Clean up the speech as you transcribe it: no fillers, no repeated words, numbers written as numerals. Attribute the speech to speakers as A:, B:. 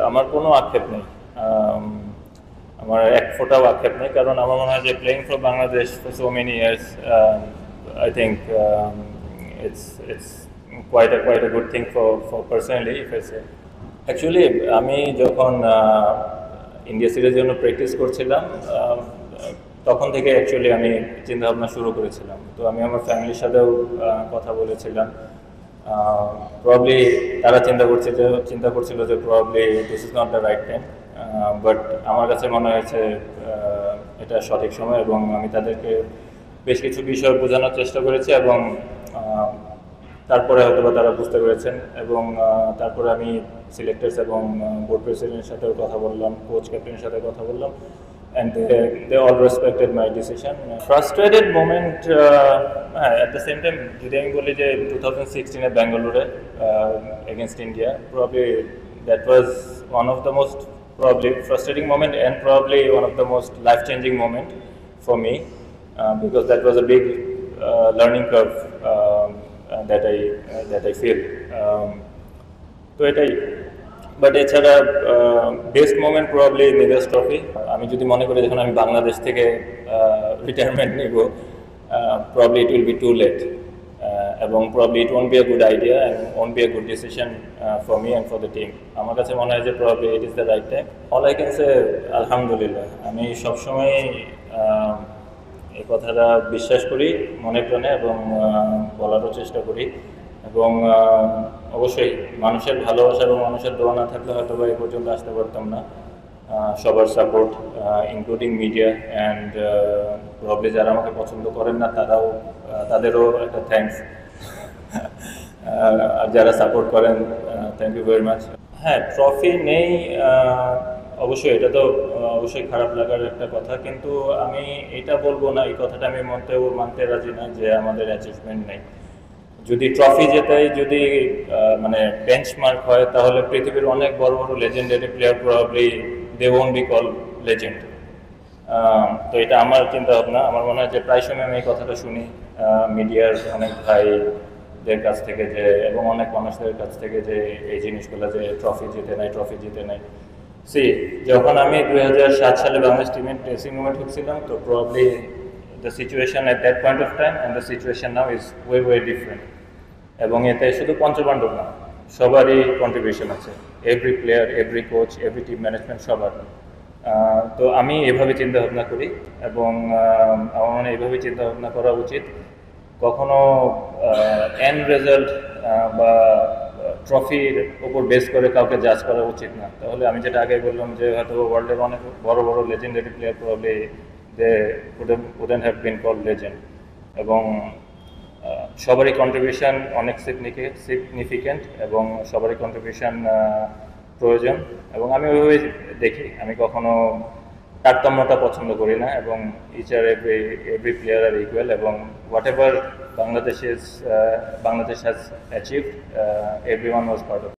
A: আমার কোনো আক্ষেপ নেই। আমার এক ফোঁটাও আক্ষেপ নেই, কারণ আমার মনে হয় যে playing for Bangladesh for so many years, I think it's quite a good thing for personally, if I say. Actually আমি যখন ইন্ডিয়া সিরিজের জন্য প্র্যাকটিস করছিলাম, তখন থেকে অ্যাকচুয়ালি আমি চিন্তা ভাবনা শুরু করেছিলাম। তো আমি আমার ফ্যামিলির সাথেও কথা বলেছিলাম। প্রবাবলি তারা চিন্তা করছিল যে probably this is not the right time, but আমার কাছে মনে হয়েছে এটা সঠিক সময়, এবং আমি তাদেরকে বেশ কিছু বিষয় বোঝানোর চেষ্টা করেছি, এবং তারপরে হয়তো বা তারা বুঝতে পেরেছেন। এবং তারপরে আমি সিলেক্টার্স এবং বোর্ড প্রেসিডেন্টের সাথেও কথা বললাম, কোচ ক্যাপ্টেনের সাথে কথা বললাম, and they all respected my decision. Frustrated moment, at the same time যদি আমি বলি যে 2016 বেঙ্গালুরে against India, probably that was one of the most probably frustrating moment and probably one of the most life-changing moment for me, because that was a big learning curve that I feel. তো এটাই। But এছাড়া best moment probably Nidahas trophy. আমি যদি মনে করি যখন আমি বাংলাদেশ থেকে রিটায়ারমেন্ট নিব, probably it will be too late, এবং probably it won't be a good idea and won't be a good decision for me and for the team. আমার কাছে মনে হয় যে probably it is the right time. All I can say আলহামদুলিল্লাহ। আমি সবসময় এই কথাটা বিশ্বাস করি মনে প্রাণে, এবং বলারও চেষ্টা করি। এবং অবশ্যই মানুষের ভালোবাসা এবং মানুষের দোয়া না থাকলে হয়তো বা এই পর্যন্ত আসতে পারতাম না। সবার support, including media and probably যারা আমাকে পছন্দ করেন না তাদেরও একটা থ্যাঙ্কস। আর যারা সাপোর্ট করেন, থ্যাংক ইউ ভেরি মাচ। হ্যাঁ, ট্রফি নেই, অবশ্যই এটা তো অবশ্যই খারাপ লাগার একটা কথা, কিন্তু আমি এটা বলবো না, এই কথাটা আমি মানতে রাজি না যে আমাদের অ্যাচিভমেন্ট নেই। যদি ট্রফি জেতাই, যদি মানে বেঞ্চমার্ক হয়, তাহলে পৃথিবীর অনেক বড় বড় legendary player probably they won't be call legend. তো এটা আমার চিন্তা ভাবনা। আমার মনে হয় যে প্রায় সময় আমি এই কথাটা শুনি মিডিয়ার অনেক ভাইদের কাছ থেকে, যে এবং অনেক মানুষদের কাছ থেকে, যে এই জিনিসগুলো যে ট্রফি জিতে নাই। যখন আমি 2007 সালে বাংলাদেশ টিমের ড্রেসিং রুমে ঢুকছিলাম, তো probably the situation at that point of time and the situation now is way different. এবং এতে শুধু পঞ্চপাণ্ডব না, সবারই কন্ট্রিবিউশন আছে, every player, every coach, every team management, সবার। তো আমি এভাবে চিন্তা ভাবনা করি, এবং আমার মনে হয় এইভাবে চিন্তা ভাবনা করা উচিত। কখনো এন্ড রেজাল্ট বা ট্রফির উপর বেস করে কাউকে জাজ করা উচিত না। তাহলে আমি যেটা আগে বললাম, যে হয়তো ওয়ার্ল্ডের অনেক বড় বড় legendary player probably they wouldn't have been called legend, এবং সবারই কন্ট্রিবিউশন অনেক সিগনিফিক্যান্ট, এবং সবারই কন্ট্রিবিউশন প্রয়োজন। এবং আমি ওইভাবে দেখি, আমি কখনো তারতম্যটা পছন্দ করি না, এবং ইচ আর এভরি প্লেয়ার আর ইকুয়াল, এবং what ever Bangladesh has achieved, everyone was part of